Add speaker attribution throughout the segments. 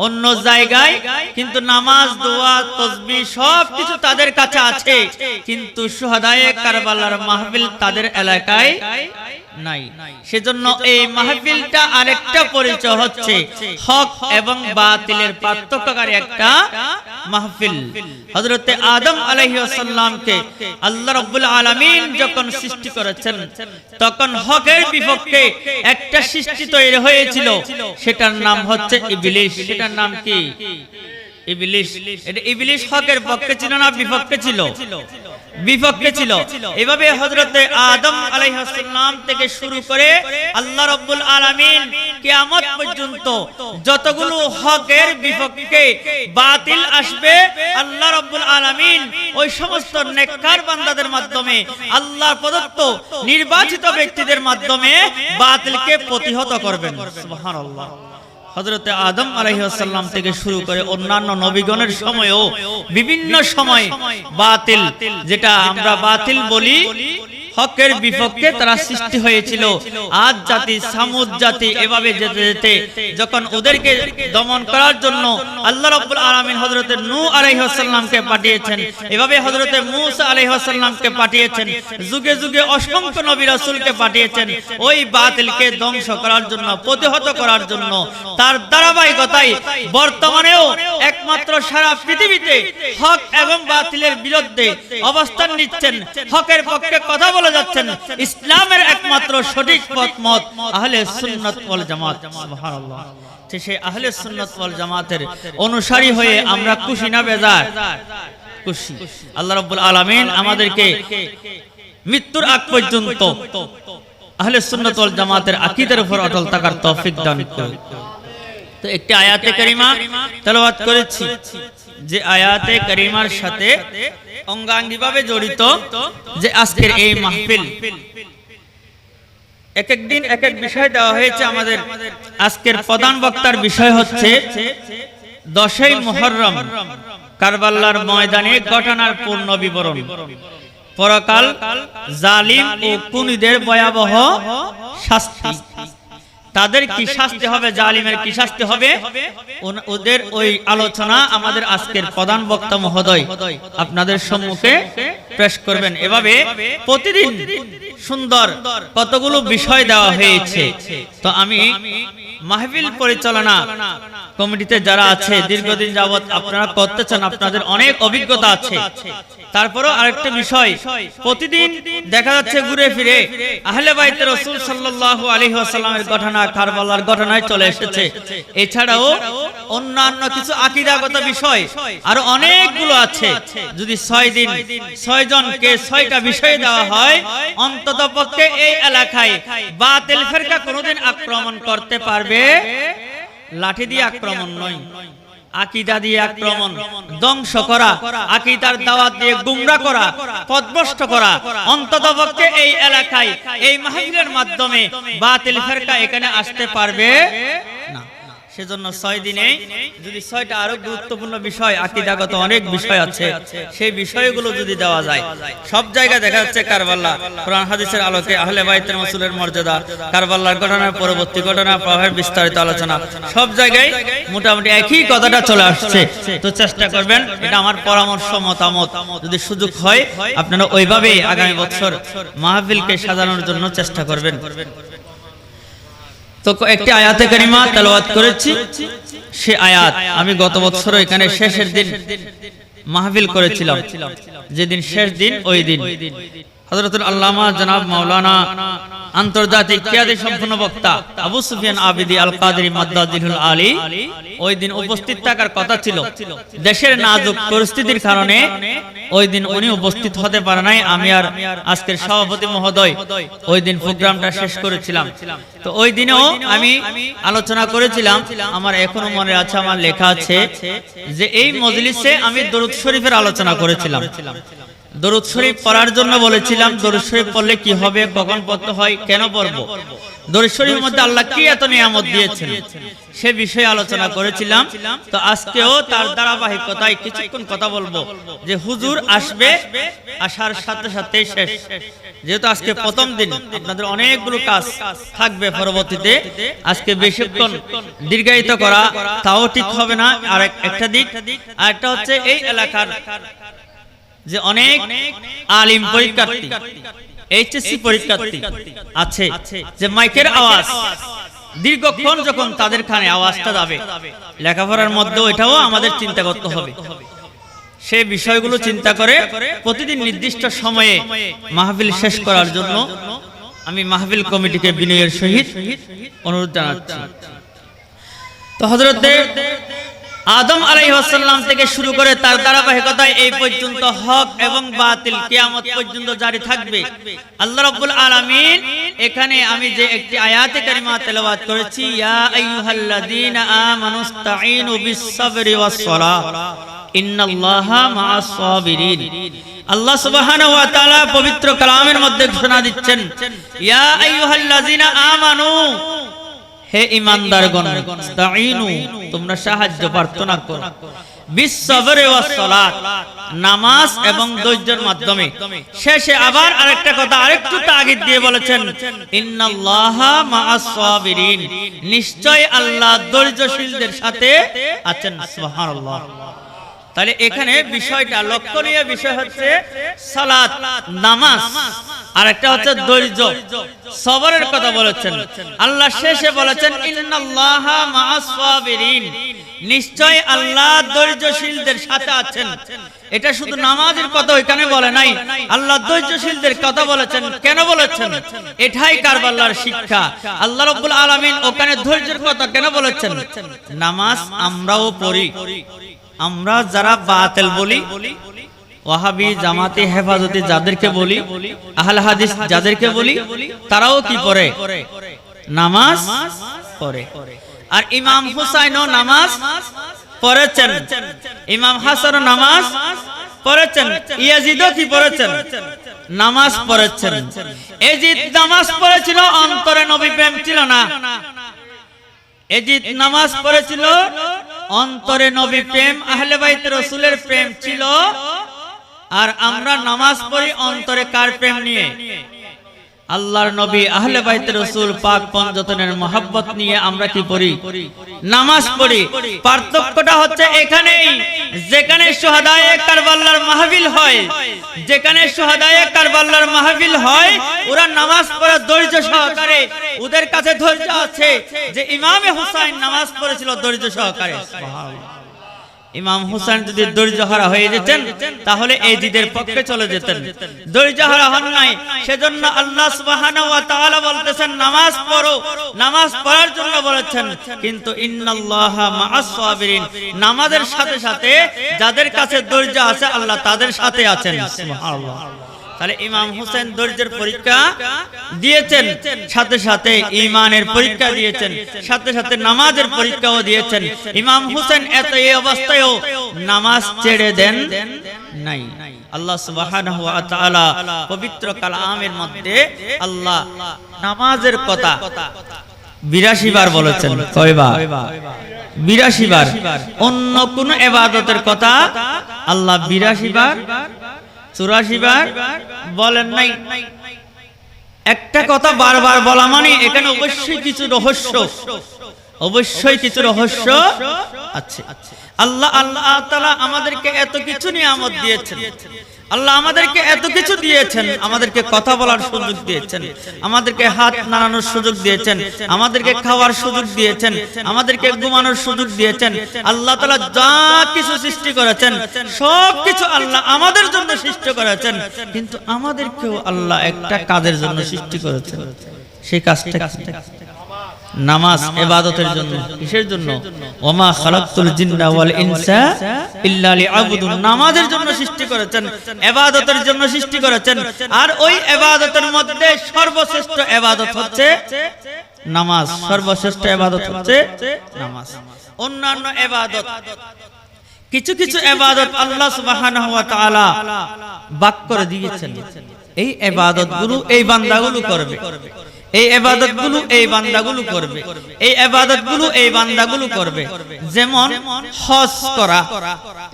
Speaker 1: অন্য জায়গায় কিন্তু নামাজ দোয়া তাসবিহ সবকিছু তাদের কাছে আছে, কিন্তু শুহাদায়ে কারবালার মাহফিল তাদের এলাকায় নাই। সেজন্য এই মাহফিলটা আরেকটা পরিচয় হচ্ছে হক এবং বাতিলের পার্থক্যকারী একটা মাহফিল। হযরত আদম আলাইহিস সালামকে আল্লাহ রাব্বুল আলামিন যখন সৃষ্টি করেছেন তখন হকের বিপক্ষে একটা সৃষ্টি তৈরি হয়েছিল, সেটার নাম হচ্ছে ইবলিস। সেটার নাম কি? ইবলিস। এটা ইবলিস হকের পক্ষে ছিল না বিপক্ষে ছিল? বিপক্ষে ছিল। এভাবে হযরত আদম আলাইহিস সালাম থেকে শুরু করে আল্লাহ রাব্বুল আলামিন কিয়ামত পর্যন্ত যতগুলো হকের বিপক্ষে বাতিল আসবে, আল্লাহ রাব্বুল আলামিন ওই সমস্ত নেককার বান্দাদের মাধ্যমে, আল্লাহর প্রদত্ত নির্বাচিত ব্যক্তিদের মাধ্যমে বাতিলকে প্রতিহত করবেন। সুবহানাল্লাহ। হযরত আদম আলাইহিস সালাম থেকে শুরু করে অন্যান্য নবীগণের সময়ও বিভিন্ন সময় বাতিল, যেটা আমরা বাতিল বলি, হকের বিপক্ষে তারা সৃষ্টি হয়েছিল। আদ জাতি, সামুদ জাতি, এভাবে যেতে যেতে যখন ওদেরকে দমন করার জন্য আল্লাহ রাব্বুল আলামিন হযরত নূহ আলাইহিস সালামকে পাঠিয়েছেন, এভাবে হযরত মূসা আলাইহিস সালামকে পাঠিয়েছেন, যুগে যুগে অসংখ্য নবী রাসূলকে পাঠিয়েছেন ওই বাতিলকে ধ্বংস করার জন্য, প্রতিহত করার জন্য। তার ধারাবাহিকতায় বর্তমানেও একমাত্র সারা পৃথিবীতে হক এবং বাতিলের বিরুদ্ধে অবস্থান নিচ্ছেন, হকের পক্ষে কথা বলে যাচ্ছেন ইসলামের একমাত্র সঠিক মত আহলে সুন্নাত ওয়াল জামাত। সুবহানাল্লাহ। সেই আহলে সুন্নাত ওয়াল জামাতের অনুসারী হয়ে আমরা খুশি না বেজার? খুশি। আল্লাহ রাব্বুল আলামিন আমাদেরকে মৃত্যুর আগ পর্যন্ত আহলে সুন্নাত ওয়াল জামাতের আকীদার উপর অটল থাকার তৌফিক দান করুন। তো একটি আয়াতে কারিমা তেলাওয়াত করেছি, যে আয়াতে কারিমার সাথে অঙ্গাঙ্গিভাবে জড়িত যে আজকের এই মাহফিল। এক এক দিন এক এক বিষয় দেওয়া হয়েছে। আমাদের আজকের প্রধান বক্তার বিষয় হচ্ছে 10ই মুহররম কারবালার ময়দানে ঘটনার পূর্ণ বিবরণ, পরকাল জালিম ও খুনিদের ভয়াবহ শাস্তি। তাদের কি শাস্তি হবে, জালিমের কি শাস্তি হবে, ওদের ওই আলোচনা আমাদের আজকের প্রধান বক্তা মহোদয় আপনাদের সম্মুখে পেশ করবেন। এভাবে প্রতিদিন সুন্দর কতগুলো বিষয় দেওয়া হয়েছে। তো আমি মাহফিল পরিচালনা কমিটিতে যারা আছে, দীর্ঘদিন যাবত আপনারা করতেছেন, আপনাদের অনেক অভিজ্ঞতা আছে। তারপরেও আরেকটা বিষয়, প্রতিদিন দেখা যাচ্ছে ঘুরে ফিরে আহলে বাইতে রাসূল সাল্লাল্লাহু আলাইহি ওয়াসাল্লামের ঘটনা, কারবালার ঘটনায় চলে এসেছে। এছাড়াও অন্যান্য কিছু আকীদাগত বিষয় আরো অনেকগুলো আছে। যদি 6 দিন 6 জনকে 6টা বিষয় দেওয়া হয়, অন্ততপক্ষে এই এলাকায় বাতিল ফিরকা কোনোদিন আক্রমণ করতে পারবে। লাঠি দিয়ে আক্রমণ নয়, আকীদা দিয়ে আক্রমণ, ধ্বংস করা, আকীদার দাওয়াত দিয়ে গুমরা করা, পথভ্রষ্ট করা। অন্ততপক্ষে এই এলাকায় এই মাহফিলের মাধ্যমে বাতিল ফিরকা এখানে আসতে পারবে না। সেজন্য 6 দিনে যদি 6টা আরো গুরুত্বপূর্ণ বিষয়, আকীদাগত অনেক বিষয় আছে, সেই বিষয়গুলো যদি দেওয়া যায়, সব জায়গায় দেখা যাচ্ছে কারবালা, কোরআন হাদিসের আলোকে আহলে বাইতের রাসূলের মর্যাদা, কারবালার ঘটনার পরবর্তী ঘটনা, প্রভাবের বিস্তারিত আলোচনা, সব জায়গায় মোটামুটি একই কথাটা চলে আসছে। তো চেষ্টা করবেন, এটা আমার পরামর্শ, মতামত, যদি সুযোগ হয় আপনারা ওইভাবেই আগামী বছর মাহফিলকে সাজানোর জন্য চেষ্টা করবেন। তো একটি আয়াতে কারিমা তেলাওয়াত করেছি। সে আয়াত আমি গত বছর এখানে শেষের দিন মাহফিল করেছিলাম, যেদিন শেষ দিন ওই দিন হযরতুল আল্লামা জনাব মাওলানা আন্তর্জাতিক খ্যাতি সম্পন্ন বক্তা আবু সুফিয়ান আবিদি আল কাদেরী মাদ্দাজিহুল আলী ওই দিন উপস্থিত থাকার কথা ছিল। দেশের নাজুক পরিস্থিতির কারণে ওই দিন উনি উপস্থিত হতে পারে নাই। আমি আর আজকের সভাপতি মহোদয় ওই দিন প্রোগ্রামটা শেষ করেছিলাম। তো ওই দিনেও আমি আলোচনা করেছিলাম, আমার এখনো মনে আছে, আমার লেখা আছে যে এই মজলিসে আমি দরুদ শরীফের আলোচনা করেছিলাম। দরুদ শরীফ পড়ার জন্য বলেছিলাম। দরুদ শরীফ পড়লে কি হবে, কখন পড়তে হয়, কেন পড়বো, দরুদ শরীফের মধ্যে আল্লাহ কি এত নিয়ামত দিয়েছেন সে বিষয়ে আলোচনা করেছিলাম। তো আজকেও তার ধারাবাহিকতায় কিছুক্ষণ কথা বলবো যে হুজুর আসবে, আসার সাথে সাথে শেষ। যেহেতু আজকে প্রথম দিন, আপনাদের অনেকগুলো কাজ থাকবে পরবর্তীতে, আজকে বেশিক্ষণ দীর্ঘায়িত করা তাও ঠিক হবে না। আর একটা দিক, আর একটা হচ্ছে এই এলাকার যে অনেক আলিম পরীক্ষার্থী, এইচএসসি পরীক্ষার্থী আছে, যে মাইকের আওয়াজ দীর্ঘক্ষণ যখন তাদের কানে আওয়াজটা যাবে, লেখাপড়ার মধ্যে এটাও আমাদের চিন্তা করতে হবে। সেই বিষয়গুলো চিন্তা করে প্রতিদিন নির্দিষ্ট সময়ে মাহফিল শেষ করার জন্য আমি মাহফিল কমিটিকে বিনয়ের সহিত অনুরোধ জানাচ্ছি। তো হযরত আদম আলাইহিস সালাম থেকে শুরু করে তার ধারাবাহিকতায় এই পর্যন্ত হক এবং বাতিল কিয়ামত পর্যন্ত জারি থাকবে। আল্লাহ রাব্বুল আলামিন এখানে আমি যে একটি আয়াতে কারিমা তেলাওয়াত করেছি, ইয়া আইয়ুহাল্লাযীনা আমানুস্তাঈনু বিস-সাবরি ওয়াস-সালাহ ইন্নাল্লাহা মা'আস সাবিরিন। আল্লাহ সুবহানাহু ওয়া তাআলা পবিত্র কালামের মধ্যে ঘোষণা দিচ্ছেন, ইয়া আইয়ুহাল্লাযীনা আমানু, হে ঈমানদারগণ, ইস্তাঈনু, তোমরা সাহায্য প্রার্থনা করো, বিস-সাবরি ওয়াস-সালাত, নামাজ এবং ধৈর্যের মাধ্যমে। শেষে আবার আরেকটা কথা আরেকটু তাগিদ দিয়ে বলেছেন, ইন্নাল্লাহা মা'আস সাবিরিন, নিশ্চয় আল্লাহ ধৈর্যশীলদের সাথে আছেন। সুবহানাল্লাহ। তাহলে এখানে বিষয়টা, লক্ষণীয় বিষয় হচ্ছে সালাত, নামাজ, আর একটা হচ্ছে ধৈর্য, সবরের কথা বলেছেন আল্লাহ। শেষে বলেছেন ইন্নাল্লাহা মা'আস সাবিরিন, নিশ্চয় আল্লাহ ধৈর্যশীলদের সাথে আছেন। এটা শুধু নামাজের কথা ওইখানে বলে নাই, আল্লাহ ধৈর্যশীলদের কথা বলেছেন। কেন বলেছেন? এটাই কারবালার শিক্ষা। আল্লাহ রাব্বুল আলামিন ওখানে ধৈর্যের কথা কেন বলেছেন? নামাজ আমরাও পড়ি, আমরা যারা বাতিল বলি, ওয়াহাবি, জামাতি, হেফাজতি যাদেরকে বলি, আহলে হাদিস যাদেরকে বলি, তারাও কি পড়ে? নামাজ পড়ে। আর ইমাম হুসাইনও নামাজ পড়েছেন, ইমাম হাসানও নামাজ পড়েছেন, ইয়াজিদও কি পড়েছেন? নামাজ পড়েছেন। ইয়াজিদ নামাজ পড়েছিল, অন্তরে নবী প্রেম ছিল না। ইয়াজিদ নামাজ পড়েছিল, অন্তরে নবী প্রেম, আহলে বাইত রাসূলের প্রেম ছিল। আর আমরা নামাজ পড়ি অন্তরে কার প্রেম নিয়ে? আল্লাহর নবী, আহলে বাইত রাসূল পাক পঞ্জতনের মহব্বত নিয়ে আমরা কি পড়ি? নামাজ পড়ি। পার্থক্যটা হচ্ছে এখানেই, যেখানে শুহাদায়ে কারবালার মাহফিল হয়, যেখানে শুহাদায়ে কারবালার মাহফিল হয়, ওরা নামাজ পড়ে ধৈর্য সহকারে, ওদের কাছে ধৈর্য আছে যে ইমামে হুসাইন নামাজ পড়েছিল ধৈর্য সহকারে। সুবহানাল্লাহ। ইমাম হুসাইন যদি ধৈর্যহারা হয়ে যেতেন তাহলে ইয়াজিদের পক্ষে চলে যেতেন। ধৈর্যহারা হন নাই, সেজন্য আল্লাহ সুবহানাহু ওয়া তাআলা বলতেছেন নামাজ পড়ো, নামাজ পড়ার জন্য বলেছেন। কিন্তু ইন্নাল্লাহা মা'আস সাবিরিন, নামাজের সাথে সাথে যাদের কাছে ধৈর্য আছে আল্লাহ তাদের সাথে আছেন। সুবহানাল্লাহ। তাহলে ইমাম হুসেন ধৈর্যের পরীক্ষা দিয়েছেন, সাথে সাথে ঈমানের পরীক্ষা দিয়েছেন, সাথে সাথে নামাজের পরীক্ষাও দিয়েছেন। ইমাম হুসেন এত এই অবস্থায়ও নামাজ ছেড়ে দেন নাই। আল্লাহ সুবহানাহু ওয়া তাআলা পবিত্র কালামের মধ্যে আল্লাহ নামাজের কথা 82 বার বলেছেন। কয়বার? 82 বার। অন্য কোন ইবাদতের কথা আল্লাহ 82 বার 84 বার বলেন নাই। একটা কথা বারবার বলা মানে এখানে অবশ্যই কিছু রহস্য, অবশ্যই কিছু রহস্য আছে। আল্লাহ তাআলা আমাদেরকে এত কিছু নিয়ামত দিয়েছেন, আল্লাহ আমাদেরকে এত কিছু দিয়েছেন, আমাদেরকে কথা বলার সুযোগ দিয়েছেন, আমাদেরকে হাত নাড়ানোর সুযোগ দিয়েছেন, আমাদেরকে খাওয়ার সুযোগ দিয়েছেন, আমাদেরকে ঘুমানোর সুযোগ দিয়েছেন। আল্লাহ তাআলা যা কিছু সৃষ্টি করেছেন সব কিছু আল্লাহ আমাদের জন্য সৃষ্টি করেছেন, কিন্তু আমাদেরকেও আল্লাহ একটা কাজের জন্য সৃষ্টি করেছেন। সেই কাজটা নামাজ, ইবাদতের জন্য। কিসের জন্য? ওমা খালাকতুল জিন্না ওয়াল ইনসা ইল্লা লিআবুদুন, নামাজের জন্য সৃষ্টি করেছেন, ইবাদতের জন্য সৃষ্টি করেছেন। আর ওই ইবাদতের মধ্যে সর্বশ্রেষ্ঠ ইবাদত হচ্ছে নামাজ, সর্বশ্রেষ্ঠ ইবাদত হচ্ছে নামাজ। অন্যান্য ইবাদত, কিছু কিছু ইবাদত আল্লাহ সুবহানাহু ওয়া তাআলা ভাগ করে দিয়েছেন। এই ইবাদতগুলো এই বান্দাগুলো করবে, এই ইবাদতগুলো এই বান্দাগুলো করবে, এই ইবাদতগুলো এই বান্দাগুলো করবে। যেমন হজ করা,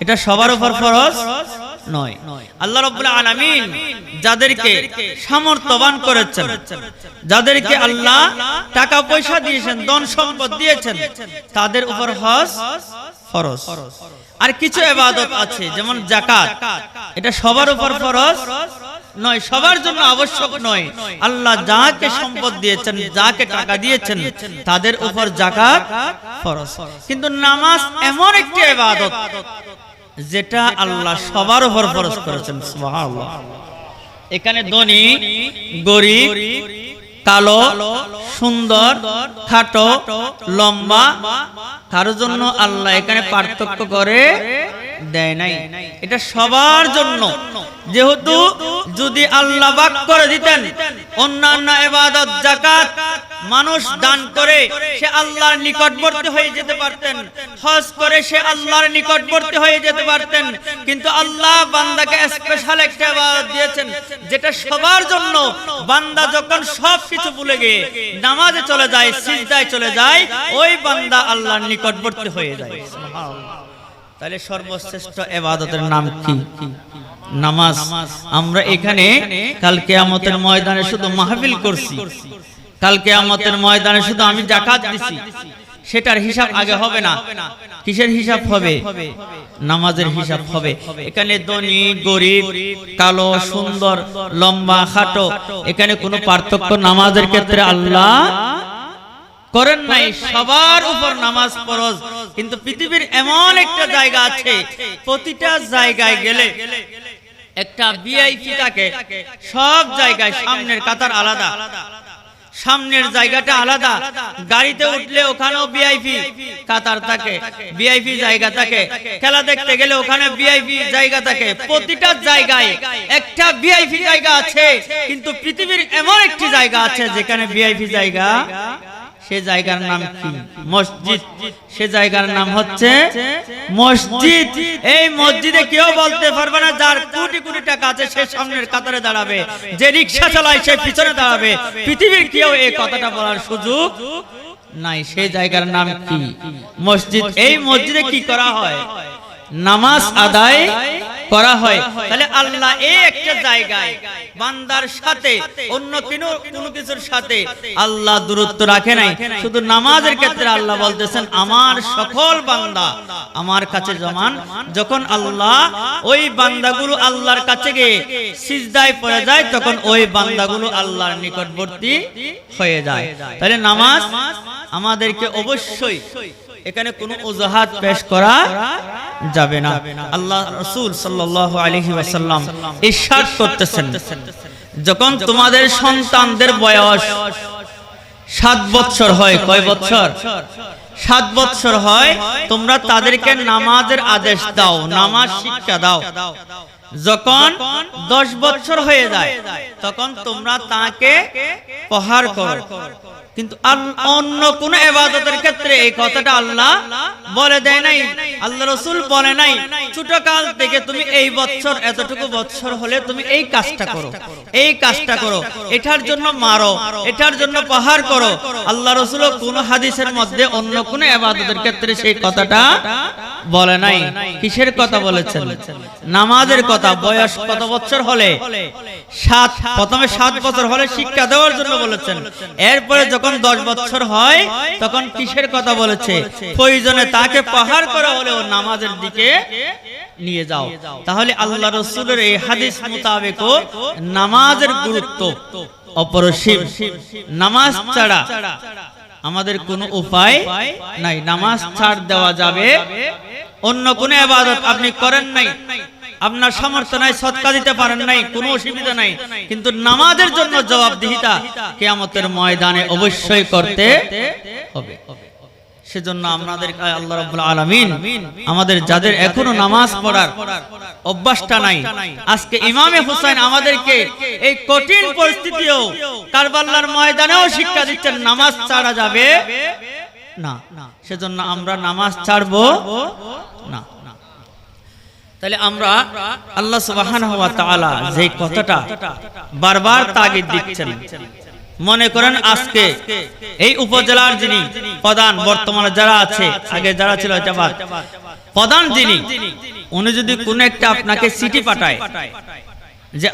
Speaker 1: এটা সবার উপর ফরজ নয়। আল্লাহ রাব্বুল আলামিন যাদেরকে সামর্থ্যবান করেছেন, যাদেরকে আল্লাহ টাকা পয়সা দিয়েছেন, ধন সম্পদ দিয়েছেন, তাদের উপর হজ ফরজ। আর কিছু ইবাদত আছে যেমন যাকাত, এটা সবার উপর ফরজ নয়, সবার জন্য আবশ্যক নয়। আল্লাহ যাকে সম্পদ দিয়েছেন, যাকে টাকা দিয়েছেন, তাদের উপর যাকাত ফরজ। কিন্তু নামাজ এমন একটি ইবাদত যেটা আল্লাহ সবার উপর ফরজ করেছেন। সুবহানাল্লাহ। এখানে ধনী, গরীব, কালো, সুন্দর, খাটো, লম্বা, কারোর জন্য আল্লাহ এখানে পার্থক্য করে দেয় নাই, এটা সবার জন্য। যেহেতু যদি আল্লাহ ভাগ করে দিতেন, অন্যান্য ইবাদত যাকাত মানুষ দান করে সে আল্লাহর নিকটবর্তী হয়ে যেতে পারতেন, হজ করে সে আল্লাহর নিকটবর্তী হয়ে যেতে পারতেন। কিন্তু আল্লাহ বান্দাকে স্পেশাল একটা ইবাদত দিয়েছেন যেটা সবার জন্য। বান্দা যখন সবকিছু ভুলে গিয়ে নামাজে চলে যায়, সিজদায় চলে যায়, ওই বান্দা আল্লাহর নিকটবর্তী হয়ে যায়। সুবহানাল্লাহ। তাহলে সর্বশ্রেষ্ঠ ইবাদতের নাম কি? নামাজ। আমরা এখানে কাল কিয়ামতের ময়দানে শুধু মাহফিল করছি, কাল কিয়ামতের ময়দানে শুধু আমি যাকাত দিছি, সেটার হিসাব আগে হবে না। কিসের হিসাব হবে? নামাজের হিসাব হবে। এখানে ধনী, গরীব, কালো, সুন্দর, লম্বা, খাটো, এখানে কোনো পার্থক্য নামাজের ক্ষেত্রে আল্লাহ করেন নাই। সবার উপর নামাজ ফরজ। কিন্তু পৃথিবীর এমন একটা জায়গা আছে, প্রতিটা জায়গায় গেলে একটা ভিআইপি থাকে। সব জায়গায় সামনের কাতার আলাদা, সামনের জায়গাটা আলাদা। গাড়িতে উঠলে ওখানেও ভিআইপি কাতার থাকে, ভিআইপি জায়গা থাকে। খেলা দেখতে গেলে ওখানে ভিআইপি জায়গা থাকে। প্রতিটা জায়গায় একটা ভিআইপি জায়গা আছে। কিন্তু পৃথিবীর এমন একটি জায়গা আছে যেখানে ভিআইপি জায়গা, সে জায়গার নাম কি? মসজিদ। সে জায়গার নাম হচ্ছে মসজিদ। এই মসজিদে কেউ বলতে পারবে না যার কোটি কোটি টাকা আছে সে সামনের কাতারে দাঁড়াবে, যে রিকশা চালায় সে পিছনে দাঁড়াবে। পৃথিবীর কেউ এই কথাটা বলার সুযোগ নাই। সেই জায়গার নাম কি? মসজিদ। এই মসজিদে কি করা হয়? নামাজ আদায় করা হয়। তাহলে আল্লাহ এই একটা জায়গায় বান্দার সাথে অন্য কোনো কিছুর সাথে আল্লাহ দূরত্ব রাখে নাই। শুধু নামাজের ক্ষেত্রে আল্লাহ বলতেছেন আমার সকল বান্দা আমার কাছে জমান। যখন আল্লাহ ওই বান্দাগুলো আল্লাহর কাছে গিয়ে সিজদায় পড়ে যায়, তখন ওই বান্দাগুলো আল্লাহর নিকটবর্তী হয়ে যায়। তাহলে নামাজ আমাদেরকে অবশ্যই, এখানে কোনো অজুহাত পেশ করা যাবে না। আল্লাহ রাসূল সাল্লাল্লাহু আলাইহি ওয়াসাল্লাম ইরশাদ করতেছেন, যখন তোমাদের সন্তানদের বয়স 7 বছর হয়, কয় বছর? 7 বছর হয়, তোমরা তাদেরকে নামাজের আদেশ দাও, নামাজ শিক্ষা দাও। যখন 10 বছর হয়ে যায় তখন তোমরা তাকে প্রহার করো। কিন্তু অন্য কোন ইবাদতের ক্ষেত্রে এই কথাটা আল্লাহ বলে দেয় নাই। আল্লাহ রাসূল বলে নাই ছোট কাল থেকে তুমি এই বছর, এতটুকু বছর হলে তুমি এই কাজটা করো, এই কাজটা করো, এটার জন্য মারো, এটার জন্য প্রহার করো। আল্লাহ রাসূল কোন হাদিসের মধ্যে অন্য কোন ইবাদতের ক্ষেত্রে সেই কথাটা বলে নাই। কিসের কথা বলেছেন? নামাজের কথা। বয়স কত বছর হলে? 7। প্রথমে 7 বছর হলে শিক্ষা দেওয়ার জন্য বলেছেন। এরপরে যখন 10 বছর হয় তখন কিসের কথা বলেছে? প্রয়োজনে তাকে প্রহার করা হলেও নামাজের দিকে নিয়ে যাও। তাহলে আল্লাহ রাসূলের এই হাদিস মোতাবেক নামাজের গুরুত্ব অপরিসীম। নামাজ ছাড়া আমাদের কোনো উপায় নাই। নামাজ ছাড় দেওয়া যাবে। অন্য কোন ইবাদত আপনি করেন নাই, আপনার সামর্থ্য নাই, সদকা দিতে পারেন নাই, কোনো অসুবিধা নাই, কিন্তু নামাজের জন্য জবাবদিহিতা কিয়ামতের ময়দানে অবশ্যই করতে হবে। সেজন্য আমাদের আল্লাহ রাব্বুল আলামিন আমাদের যাদের এখনো নামাজ পড়ার অভ্যাসটা নাই, আজকে ইমামে হুসাইন আমাদেরকে এই কঠিন পরিস্থিতিও কারবালার ময়দানেও শিক্ষা দিচ্ছেন নামাজ ছাড়া যাবে না। সেজন্য আমরা নামাজ ছাড়বো না। তাহলে আমরা আল্লাহ সুবহানাহু ওয়া তাআলা যে কথাটা বারবার তাগিদ দিচ্ছেন, মনে করেন আজকে এই উপজেলার যিনি প্রধান, বর্তমানে যারা আছে, আগে যারা ছিল জামাত প্রধান যিনি, উনি যদি কোনো একটা আপনাকে চিঠি পাঠায় যে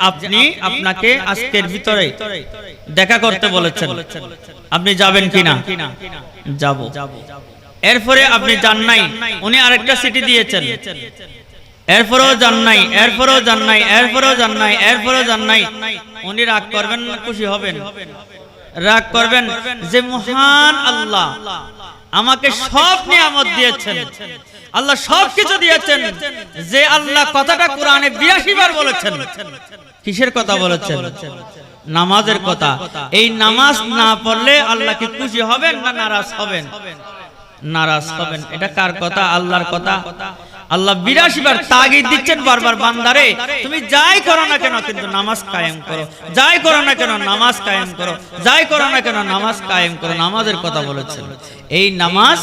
Speaker 1: আপনাকে আজকের ভিতরে দেখা করতে বলেছেন, আপনি যাবেন কিনা? যাব। এরপরে আপনি যান নাই, উনি আরেকটা চিঠি দিয়েছেন, এরপরেও যান নাই, এরপরেও যান নাই, এরপরেও যান নাই, এরপরেও যান নাই, উনি রাগ করবেন না খুশি হবেন? রাগ করবেন যে মহান আল্লাহ আমাকে সব নিয়ামত দিয়েছেন, আল্লাহ সব কিছু দিয়েছেন, যে আল্লাহ কথাটা কোরআনে 82 বার বলেছেন। কিসের কথা বলেছেন? নামাজের কথা। এই নামাজ না পড়লে আল্লাহ কি খুশি হবেন না নারাজ হবেন? নারাজ হবেন। এটা কার কথা? আল্লাহর কথা। আল্লাহ 82 বার তাগিদ দিচ্ছেন বারবার, বান্দারে তুমি যাই করো না কেন কিন্তু নামাজ কায়েম করো, যাই করো না কেন নামাজ কায়েম করো, যাই করো না কেন নামাজ কায়েম করো। নামাজের কথা বলেছেন। এই নামাজ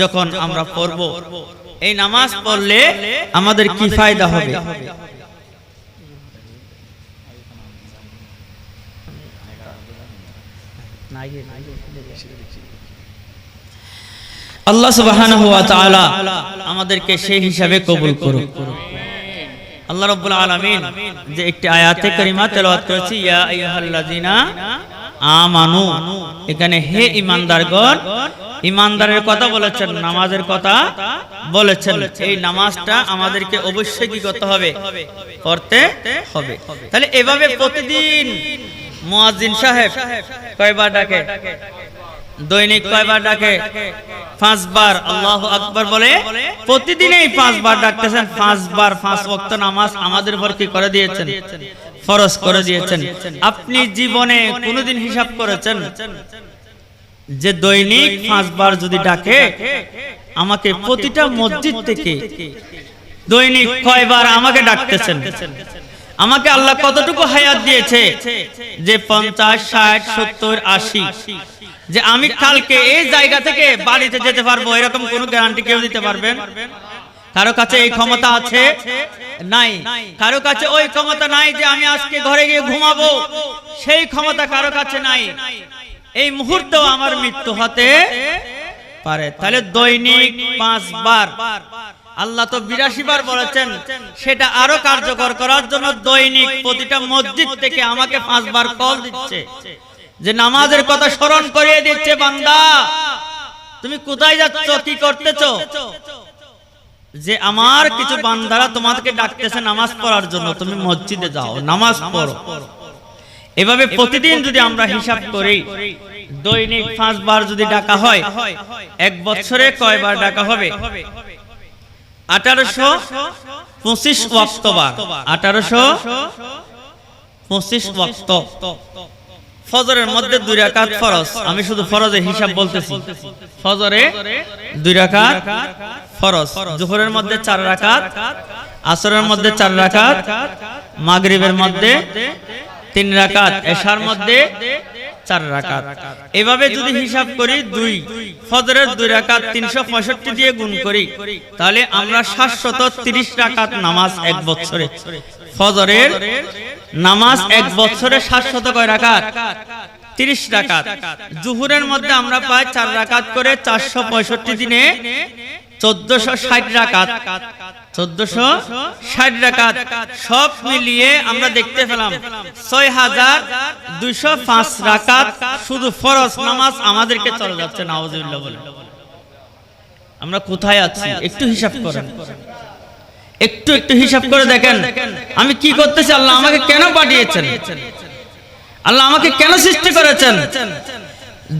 Speaker 1: যখন আমরা পড়ব, এই নামাজ পড়লে আমাদের কি ফায়দা হবে? আল্লাহ সুবহানাহু ওয়া তাআলা আমাদেরকে সেই হিসাবে কবুল করুক। আল্লাহ রাব্বুল আলামিন যে একটি আয়াতে কারিমা তেলাওয়াত করেছি, ইয়া আইয়ুহাল্লাযিনা আমানু, এখানে হে ঈমানদারগণ, ঈমানদারের কথা বলেছেন, নামাজের কথা বলেছেন। এই নামাজটা আমাদেরকে অবশ্যই কি করতে হবে? পড়তে হবে। তাহলে এভাবে প্রতিদিন মুয়াজ্জিন সাহেব কয়বার ডাকে? দৈনিক কয়বার ডাকে? 5 বার আল্লাহু আকবার বলে প্রতিদিনই 5 বার ডাকতেছেন। 5 বার 5 ওয়াক্ত নামাজ আমাদের উপর কি করে দিয়েছেন? ফরজ করে দিয়েছেন। আপনি জীবনে কোনোদিন হিসাব করেছেন যে দৈনিক 5 বার যদি ডাকে আমাকে প্রতিটা মসজিদ থেকে দৈনিক কয়বার আমাকে ডাকতেছেন? আমাকে আল্লাহ কতটুকু হায়াত দিয়েছে যে 50, 60, 70, 80, যে আমি কালকে এই জায়গা থেকে বাড়িতে যেতে পারবো, এরকম কোন গ্যারান্টি কেউ দিতে পারবেন? কারো কাছে এই ক্ষমতা আছে? নাই। কারো কাছে ওই ক্ষমতা নাই যে আমি আজকে ঘরে গিয়ে ঘুমাবো, সেই ক্ষমতা কারো কাছে নাই। এই মুহূর্তেও আমার মৃত্যু হতে পারে। তাহলে দৈনিক 5 বার, আল্লাহ তো 82 বার বলেছেন, সেটা আরো কার্যকর করার জন্য দৈনিক প্রতিটা মসজিদ থেকে আমাকে 5 বার কল দিচ্ছে, যে নামাজের কথা স্মরণ করিয়ে দিচ্ছে, বান্দা তুমি কোথায় যাচ্ছ, কি করতেছো? যে আমার কিছু বান্দারা তোমাকে ডাকতেছে নামাজ পড়ার জন্য, তুমি মসজিদে যাও, নামাজ পড়ো। এভাবে প্রতিদিন যদি আমরা হিসাব করি, দৈনিক 5 বার যদি ডাকা হয়, এক বছরে কয়বার ডাকা হবে? 1825 ওয়াক্ত বার। 1825 ওয়াক্ত। ফজরের মধ্যে 2 রাকাত ফরজ। আমি শুধু ফরজের হিসাব বলতেছি। ফজরে 2 রাকাত ফরজ, যোহরের মধ্যে 4 রাকাত, আসরের মধ্যে 4 রাকাত, মাগরিবের মধ্যে 3 রাকাত, এশার মধ্যে 4 রাকাত। এভাবে যদি হিসাব করি, 2 ফজরের 2 রাকাত 365 দিয়ে গুণ করি, তাহলে আমরা 730 রাকাত নামাজ এক বছরে। ফজরের নামাজ এক বছরে 700 কয় রাকাত? 30 রাকাত। জোহরের মধ্যে আমরা পাই 4 রাকাত করে, 465 দিনে 1460 রাকাত। 1460 রাকাত সব মিলিয়ে আমরা দেখতে পেলাম 6205 রাকাত শুধু ফরজ নামাজ আমাদেরকে চলে যাচ্ছে। নাউজুবিল্লাহ বলে আমরা কোথায় আছি? একটু হিসাব করেন, একটু হিসাব করে দেখেন আমি কি করতেছি, আল্লাহ আমাকে কেন পাঠিয়েছেন, আল্লাহ আমাকে কেন সৃষ্টি করেছেন।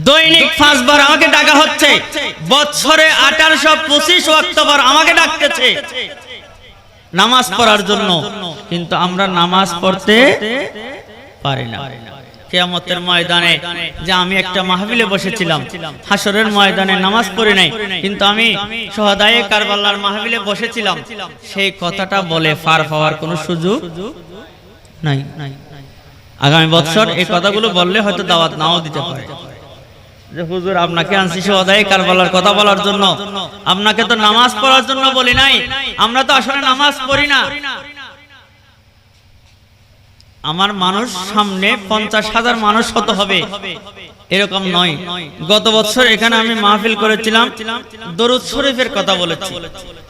Speaker 1: দৈনিক 5 বার আমাকে ডাকা হচ্ছে, বছরে 1825 ওয়াক্ত বার আমাকে ডাকতেছে নামাজ পড়ার জন্য, কিন্তু আমরা নামাজ পড়তে পারি না। কিয়ামতের ময়দানে যে আমি একটা মাহফিলে বসেছিলাম, হাসরের ময়দানে নামাজ পড়ি নাই, কিন্তু আমি শুহাদায়ে কারবালার মাহফিলে বসেছিলাম, সেই কথাটা বলে পার পাওয়ার কোনো সুযোগ নাই। আগামী বছর এই কথাগুলো বললে হয়তো দাওয়াত নাও দিতে পারে। যে হুজুর আপনাকে আনছি শুহাদায়ে কারবালার কথা বলার জন্য, আপনাকে তো নামাজ পড়ার জন্য বলি নাই। আমরা তো আসলে নামাজ পড়ি না। আমার মানুষ সামনে 50,000 মানুষ হতে হবে এরকম নয়। গত বছর এখানে আমি মাহফিল করেছিলাম, দরুদ শরীফের কথা বলেছি।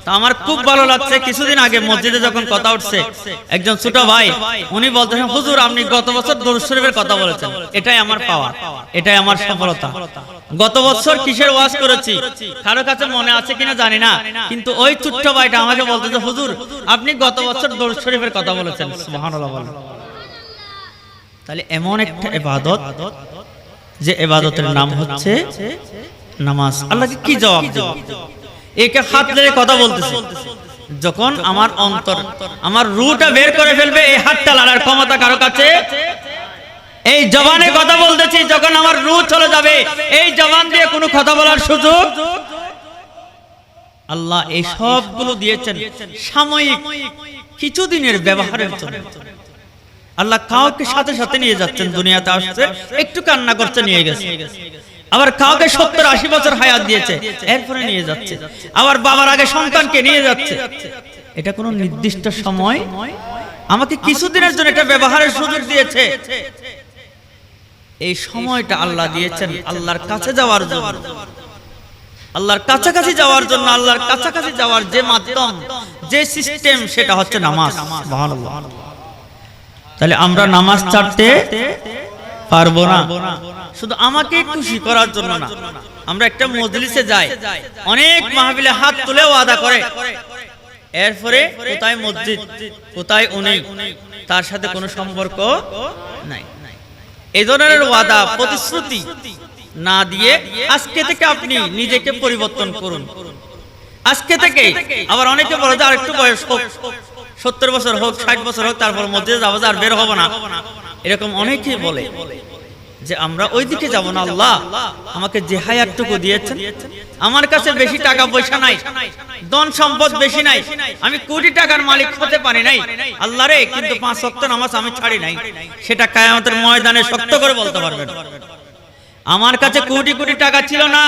Speaker 1: তা আমার খুব ভালো লাগছে, কিছুদিন আগে মসজিদে যখন কথা উঠছে, একজন ছোট ভাই উনি বলতেছেন, হুজুর আপনি গত বছর দরুদ শরীফের কথা বলেছেন। এটাই আমার পাওয়া, এটাই আমার সফলতা। গত বছর কিসের ওয়াজ করেছি কারো কাছে মনে আছে কিনা জানি না, কিন্তু ওই ছোট্ট ভাইটা আমাকে বলতেছে, হুজুর আপনি গত বছর দরুদ শরীফের কথা বলেছেন। সুবহানাল্লাহ বলেন। তাহলে এমন একটা ইবাদত, যে ইবাদতের নাম হচ্ছে নামাজ। আল্লাহকে কি জবাব দেব? একে হাত ধরে কথা বলতেছে, যখন আমার অন্তর, আমার রুহটা বের করে ফেলবে, এই হাতটা লাড়ার ক্ষমতা কারো কাছে? এই জবানে কথা বলতেছি, যখন আমার রুহ চলে যাবে, এই জবান দিয়ে কোনো কথা বলার সুযোগ? আল্লাহ এই সবগুলো দিয়েছেন সাময়িক কিছুদিনের ব্যবহারের জন্য। আল্লাহ কাউকে সাথে সাথে নিয়ে যাচ্ছেন, দুনিয়াতে আসছে একটু কান্না করতে নিয়ে গেছে, আবার কাউকে 70-80 বছর হায়াত দিয়েছে এরপরে নিয়ে যাচ্ছে, আবার বাবার আগে সন্তানকে নিয়ে যাচ্ছে। এটা কোনো নির্দিষ্ট সময়, আমাকে কিছুদিনের জন্য এটা ব্যবহারের সুযোগ দিয়েছে। এই সময়টা আল্লাহ দিয়েছেন আল্লাহর কাছে যাওয়ার জন্য, আল্লাহর কাছাকাছি যাওয়ার জন্য। আল্লাহর কাছাকাছি যাওয়ার যে মাধ্যম, যে সিস্টেম, সেটা হচ্ছে নামাজ। সুবহানাল্লাহ। তাহলে আমরা নামাজ ছাড়তে পারবো না, শুধু আমাকে খুশি করার জন্য না। আমরা একটা মজলিসে যাই, অনেক মাহফিলে হাত তুলে ওয়াদা করে, এরপরে কোথায় মসজিদ, কোথায় উনি, তার সাথে কোনো সম্পর্ক নাই। এই ধরনের ওয়াদা প্রতিশ্রুতি না দিয়ে আজকে থেকে আপনি নিজেকে পরিবর্তন করুন। আজকে থেকে আবার অনেকে বলে যে আরেকটু বয়স হোক, 70 বছর হোক, 60 বছর হোক, তারপর মসজিদে যাবো, আর বের হবো না। এরকম অনেকেই বলে যে আমরা ওই দিকে যাবো না। আল্লাহ আমাকে যে হায়াতটুকু দিয়েছেন, আমার কাছে বেশি টাকা পয়সা নাই, ধন সম্পদ বেশি নাই, আমি কোটি টাকার মালিক হতে পারি নাই, আল্লাহ রে, কিন্তু 5 ওয়াক্ত নামাজ আমি ছাড়ি নাই। সেটা কিয়ামতের ময়দানে শক্ত করে বলতে পারবেন। আমার কাছে কোটি কোটি টাকা ছিল না,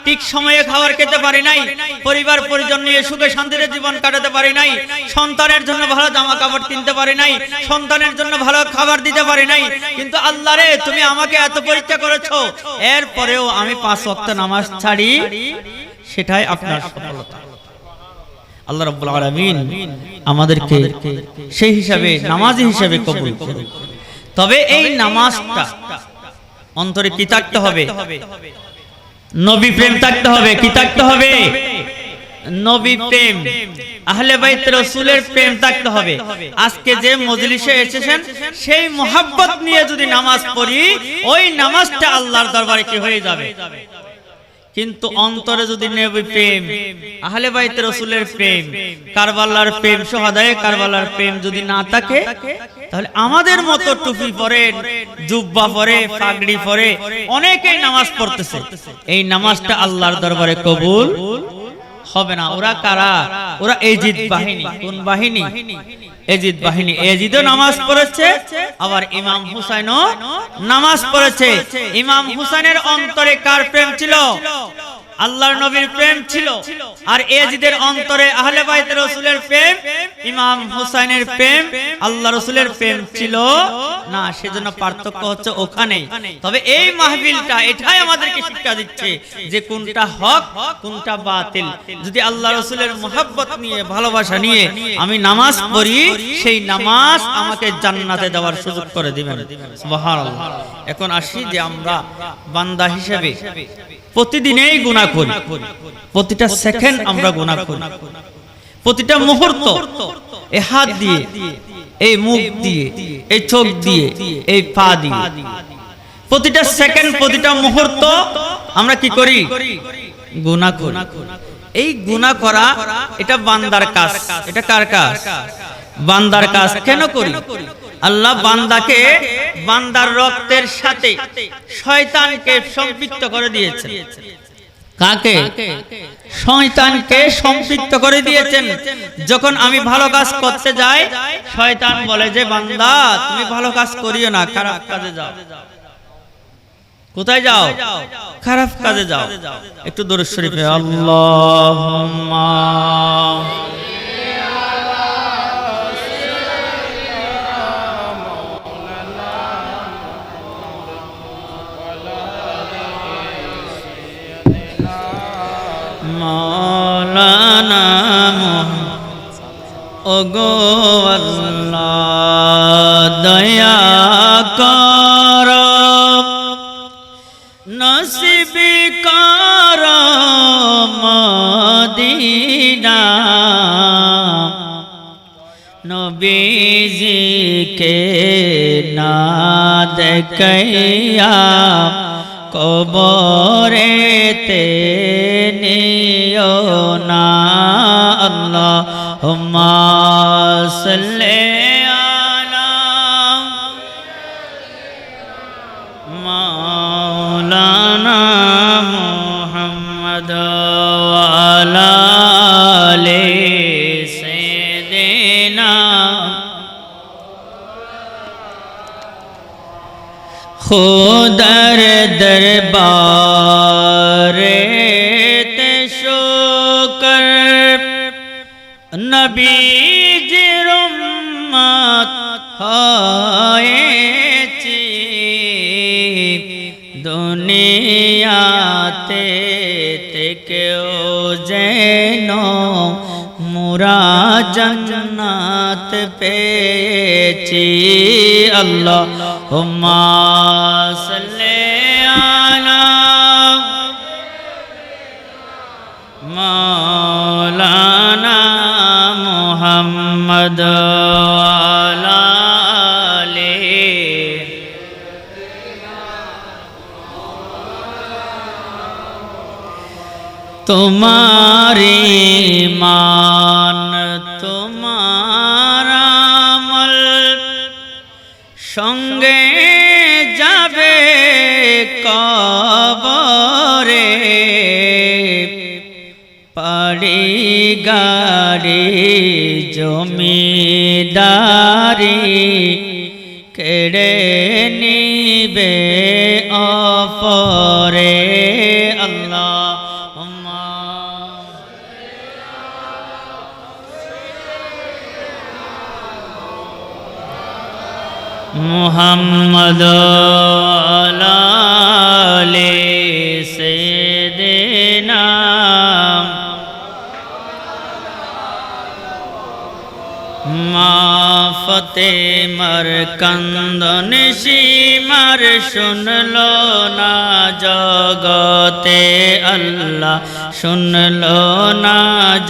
Speaker 1: ঠিক সময়ে খাবার খেতে পারি নাই, পরিবার পরিজন নিয়ে সুখে শান্তিতে জীবন কাটাতে পারি নাই, সন্তানের জন্য ভালো জামা কাপড় কিনতে পারি নাই, সন্তানের জন্য ভালো খাবার দিতে পারি নাই, কিন্তু আল্লাহ রে, তুমি আমাকে এত পরীক্ষা করেছো, এরপরেও আমি 5 ওয়াক্ত নামাজ ছাড়ি, সেটাই আপনার সফলতা। আল্লাহ রাব্বুল আলামিন আমাদেরকে সেই হিসাবে নামাজি হিসাবে কবুল করুন। তবে এই নামাজটা অন্তরে কি থাকতে হবে? নবী প্রেম থাকতে হবে। কি থাকতে হবে? নবী প্রেম, আহলে বাইত রাসূলের প্রেম থাকতে হবে। আজকে যে মজলিসে এসেছেন, সেই মোহাব্বত নিয়ে যদি নামাজ পড়ি, ওই নামাজটা আল্লাহর দরবারে কি হয়ে যাবে। কিন্তু অন্তরে যদি নবী প্রেম, আহলে বাইত রাসূলের প্রেম, কারবালার প্রেম, শুহাদায়ে কারবালার প্রেম যদি না থাকে, তাহলে আমাদের মতো টুপি পরে, জুব্বা পরে, পাগড়ি পরে অনেকেই নামাজ পড়তেছে, এই নামাজটা আল্লাহর দরবারে কবুল হবে না। ওরা কারা? ওরা এজিদ বাহিনী। কোন বাহিনী? এজিদ বাহিনী। এজিদও নামাজ পড়েছে, আবার ইমাম হুসাইনও নামাজ পড়েছে। ইমাম হুসাইনের অন্তরে কার প্রেম ছিল? আল্লাহর নবীর প্রেম ছিল। আর এজিদের অন্তরে আহলে বাইত রাসূলের প্রেম, ইমাম হুসাইনের প্রেম, আল্লাহ রাসূলের প্রেম ছিল না। সেজন্য পার্থক্য হচ্ছে ওখানেই। তবে এই মাহফিলটা এটাই আমাদেরকে শিক্ষা দিচ্ছে যে কোনটা হক, কোনটা বাতিল। যদি আল্লাহ রাসূলের মুহাব্বত নিয়ে, ভালোবাসা নিয়ে আমি নামাজ পড়ি, সেই নামাজ আমাকে জান্নাতে যাওয়ার সুযোগ করে দিবেন। সুবহানাল্লাহ। এখন আসি যে আমরা বান্দা হিসেবে প্রতিদিনই গুনাহ করি, প্রতিটা সেকেন্ড আমরা গুনাহ করি, প্রতিটা মুহূর্ত এই হাত দিয়ে, এই মুখ দিয়ে, এই চোখ দিয়ে, এই পা দিয়ে, প্রতিটা সেকেন্ড, প্রতিটা মুহূর্ত আমরা কি করি? গুনাহ করি। এই গুনাহ করা এটা বান্দার কাজ। এটা কার কাজ? বান্দার কাজ। কেন করি? আল্লাহ বান্দাকে, বান্দার রক্তের সাথে শয়তানকে সম্পৃক্ত করে দিয়েছেন। কাকে? শয়তানকে সম্পৃক্ত করে দিয়েছেন। যখন আমি ভালো কাজ করতে যাই, শয়তান বলে যে বান্দা তুমি ভালো কাজ করিও না, খারাপ কাজে যাও। কোথায় যাও? খারাপ কাজে যাও। একটু দরুদ শরীফে আল্লাহুম্মা মাওলানা ওগো আল্লাহ দয়া কর নসিব কর মদিনা নবীজিকে না দেখাইয়া কবরেতে নিও না আল্লাহুম্মা সাল্লি আলা মাওলানা মুহাম্মদ ওয়া আলা আলি সাইয়্যিদিনা খুদার দরবারে তে শুকর নবীজির উম্মত হয়েছি দুনিয়াতে থেকেও যেন মুরা জান্নাত পেয়েছি আল্লাহুম্মা সাল্লি আলা মাওলানা মুহাম্মদ ওয়া আলা আলি তোমারি মান তোমার আমল সঙ্গে যাবে কবরে পাড়ি গাড়ি জমিদারি কেড়ে নিবে অপরে আল্লাহুম্মা মুহাম্মদ আলা আলি সাইয়্যিদিনা মা ফাতেমার কান্দন সীমার শুনলো না জগতে আল্লাহ শুনলো না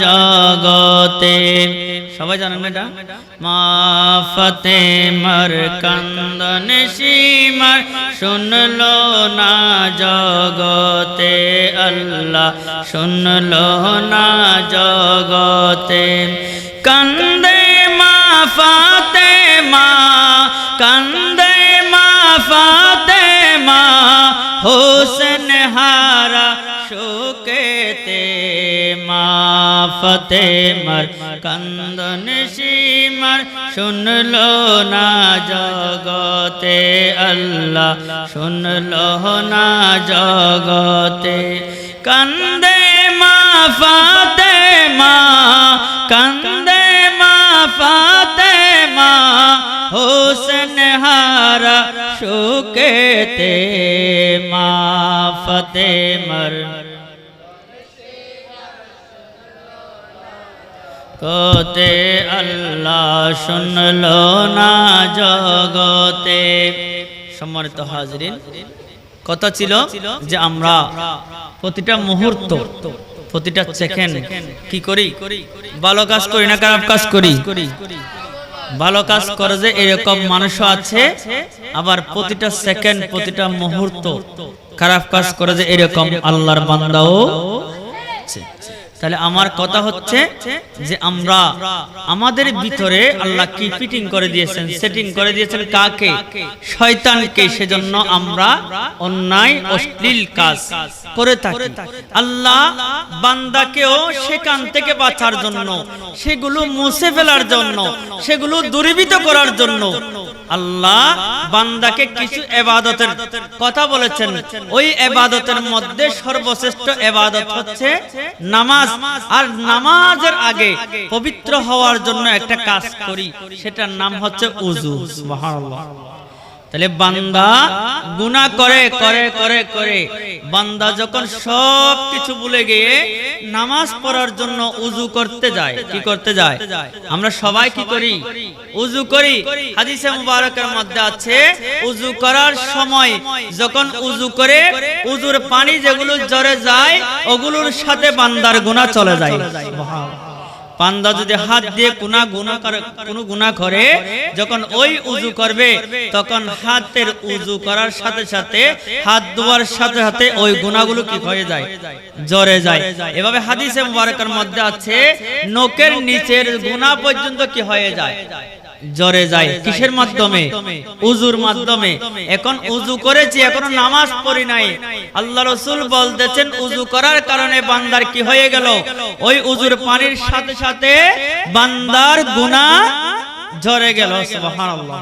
Speaker 1: জগতে সবাই জানেন এটা মা ফাতেমার কান্দন সীমার শুনলো না জগতে আল্লাহ শুনলো না জগতে কান্দে মা ফাতেমা কান্দে মা ফাতেমা হোসেন হারা শোকেতে মা ফাতেমার কান্দন সীমার শুনলো না জগতে আল্লাহ শুনলো না জগতে কান্দে মা ফাতেমা কান্দে মা ফাতেমা হোসেন হারা শোকেতে মা ফাতেমার কোতে আল্লাহ শুনলো না জগতে সম্মানিত হাজরিন কথা ছিল যে আমরা প্রতিটা মুহূর্ত প্রতিটা সেকেন্ড কি করি ভালো কাজ করি না খারাপ কাজ করি ভালো কাজ করে যে এরকম মানুষ আছে আবার প্রতিটা সেকেন্ড প্রতিটা মুহূর্ত খারাপ কাজ করে যে এরকম আল্লাহর বান্দাও আছে তাহলে আমার কথা হচ্ছে যে আমরা আমাদের ভিতরে আল্লাহ কি ফিটিং করে দিয়েছেন, সেটিং করে দিয়েছেন কাকে? শয়তানকে। সেজন্য আমরা অন্যায় অশ্লীল কাজ করে থাকি। আল্লাহ বান্দাকেও সেখান থেকে বাঁচার জন্য, সেগুলো মুছে ফেলার জন্য, সেগুলো দূরীভূত করার জন্য আল্লাহ বান্দাকে কিছু ইবাদতের কথা বলেছেন। ওই ইবাদতের মধ্যে সর্বশ্রেষ্ঠ ইবাদত হচ্ছে নামাজ। আর নামাজের আগে পবিত্র হওয়ার জন্য একটা কাজ করি, সেটার নাম হচ্ছে ওযু। সুবহানাল্লাহ। তাহলে বান্দা গুনাহ করে করে করে করে বান্দা যখন সব কিছু ভুলে গিয়ে নামাজ পড়ার জন্য ওযু করতে যায়, কি করতে যায়? আমরা সবাই কি করি? ওযু করি। হাদিসে মুবারকের মধ্যে আছে ওযু করার সময় যখন ওযু করে ওযুর পানি যেগুলো ঝরে যায় ওগুলোর সাথে বান্দার গুনাহ চলে যায়। সুবহানাল্লাহ। বান্দা যদি হাত দিয়ে কোনো গুনাহ করে, যখন ওই ওযু করবে তখন হাতের ওযু করার সাথে সাথে হাত ধোয়ার সাথে সাথে ওই গুনাহগুলো কি হয়ে যায়? ঝরে যায়। এভাবে হাদিসে মুবারকের মধ্যে আছে নখের নিচের গুনাহ পর্যন্ত কি হয়ে যায়? ঝরে যায়। কিসের মাধ্যমে? ওযুর মাধ্যমে। এখন ওযু করেছি, এখনো নামাজ পড়ি নাই। আল্লাহ রাসূল বলতেছেন ওযু করার কারণে বান্দার কি হয়ে গেল? ওই ওযুর পানির সাথে সাথে বান্দার গুনাহ ঝরে গেল। সুবহানাল্লাহ।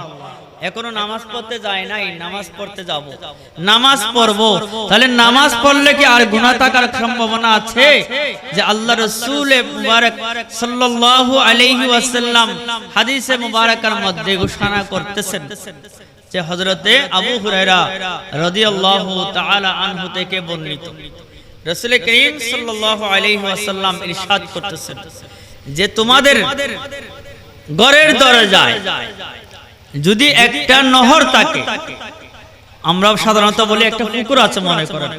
Speaker 1: এখনো নামাজ পড়তে যায় নাই, নামাজ পড়তে যাব, নামাজ পড়বো। তাহলে নামাজ পড়লে কি আর গুনাহ থাকার সম্ভাবনা আছে? যে আল্লাহ রাসূল মুবারক সাল্লাল্লাহু আলাইহি ওয়াসাল্লাম হাদিসে মুবারকার মধ্যে ঘোষণা করতেছেন যে হযরতে আবু হুরায়রা রাদিয়াল্লাহু তাআলা আনহু থেকে বর্ণিত, রাসূল করিম সাল্লাল্লাহু আলাইহি ওয়াসাল্লাম ইরশাদ করতেছেন যে তোমাদের ঘরের দরজায় যদি একটা নহর থাকে, আমরা সাধারণত বলি একটা পুকুর আছে মনে করেন,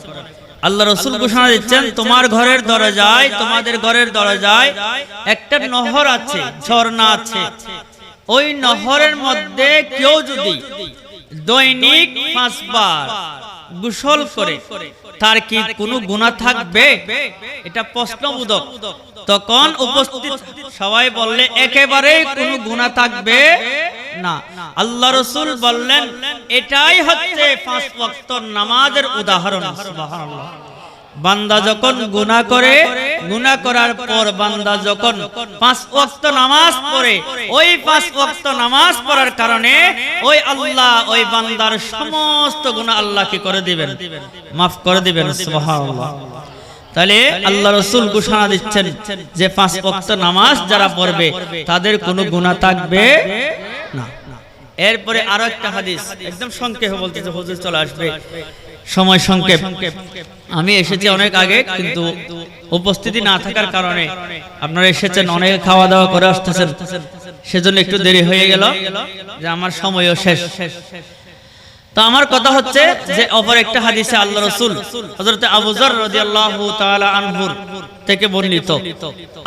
Speaker 1: আল্লাহ রাসূল ঘোষণা দিচ্ছেন তোমার ঘরের দরজায়, তোমাদের ঘরের দরজায় একটা নহর আছে, ঝর্ণা আছে। ওই নহরের মধ্যে কেউ যদি দৈনিক 5 বার গোসল করে তার কি কোনো গুনাহ থাকবে? এটা প্রশ্নবোধক। তখন উপস্থিত সবাই বললে একেবারে কোনো গুনাহ থাকবে না। আল্লাহ রাসূল বললেন এটাই হচ্ছে 5 ওয়াক্ত নামাজের উদাহরণ। সুবহানাল্লাহ। বান্দা যখন গুনাহ করে, গুনাহ করার পর বান্দা যখন 5 ওয়াক্ত নামাজ পড়ে, ওই 5 ওয়াক্ত নামাজ পড়ার কারণে ওই আল্লাহ ওই বান্দার সমস্ত গুনাহ আল্লাহ কি করে দিবেন? মাফ করে দিবেন। সুবহানাল্লাহ। তাহলে আল্লাহ রাসূল ঘোষণা দিচ্ছেন যে 5 ওয়াক্ত নামাজ যারা পড়বে তাদের কোনো গুনাহ থাকবে না। এরপরে আরো একটা হাদিস, একদম সংক্ষেপে বলতেছে, হুজুর চলে আসবে, সময় সংক্ষেপ। আমি এসেছি অনেক আগে, কিন্তু উপস্থিতি না থাকার কারণে আপনারা এসেছেন, অনেকে খাওয়া দাওয়া করে আসতেছেন, সেজন্য একটু দেরি হয়ে গেল, যে আমার সময়ও শেষ। তো আমার কথা হচ্ছে যে অপর একটা হাদিসে আল্লাহ রাসূল হযরত আবু যর রাদিয়াল্লাহু তাআলা আনহু থেকে বর্ণিত,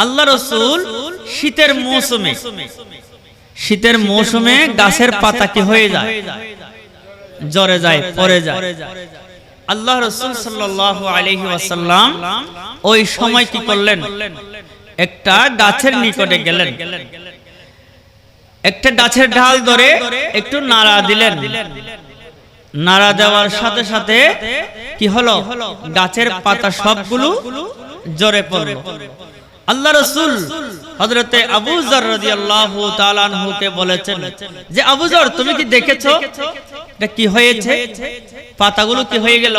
Speaker 1: আল্লাহ রাসূল শীতের মৌসুমে গাছের পাতা কি হয়ে যায়? ঝরে যায়, পড়ে যায়। আল্লাহ রাসূল সাল্লাল্লাহু আলাইহি ওয়াসাল্লাম ওই সময় কি করলেন? একটা গাছের নিকটে গেলেন, একটা গাছের ডাল ধরে একটু নাড়া দিলেন। নাড়া দেওয়ার সাথে সাথে কি হলো? গাছের পাতা সবগুলো ঝরে পড়ল। আল্লাহ রাসূল হযরতে আবু যর রাদিয়াল্লাহু তাআলা আনহুকে বলেছেন যে আবু যর তুমি কি দেখেছো এটা কি হয়েছে? পাতাগুলো কি হয়ে গেল?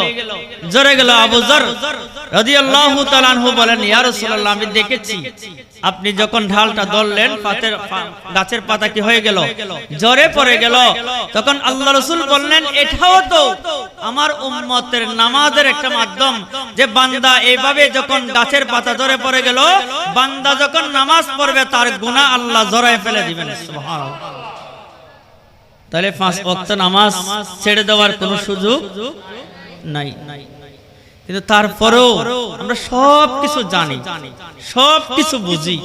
Speaker 1: ঝরে গেল। আবু যর রাদিয়াল্লাহু তাআলা আনহু বলেন ইয়া রাসূলুল্লাহ আমি দেখেছি আপনি যখন ঢালটা ধরলেন গাছের পাতা কি হয়ে গেল? ঝরে পড়ে গেল। তখন আল্লাহ রাসূল বললেন এটাও তো আমার উম্মতের নামাজের একটা মাধ্যম, যে বান্দা এইভাবে যখন গাছের পাতা ঝরে পড়ে গেল, বান্দা যখন নামাজ পড়বে তার গুনাহ আল্লাহ ঝরায় ফেলে দিবেন। সুবহানাল্লাহ। তাহলে 5 ওয়াক্ত নামাজ ছেড়ে দেওয়ার কোনো সুযোগ নাই। কিন্তু তারপরেও আমরা সবকিছু জানি, সবকিছু বুঝি,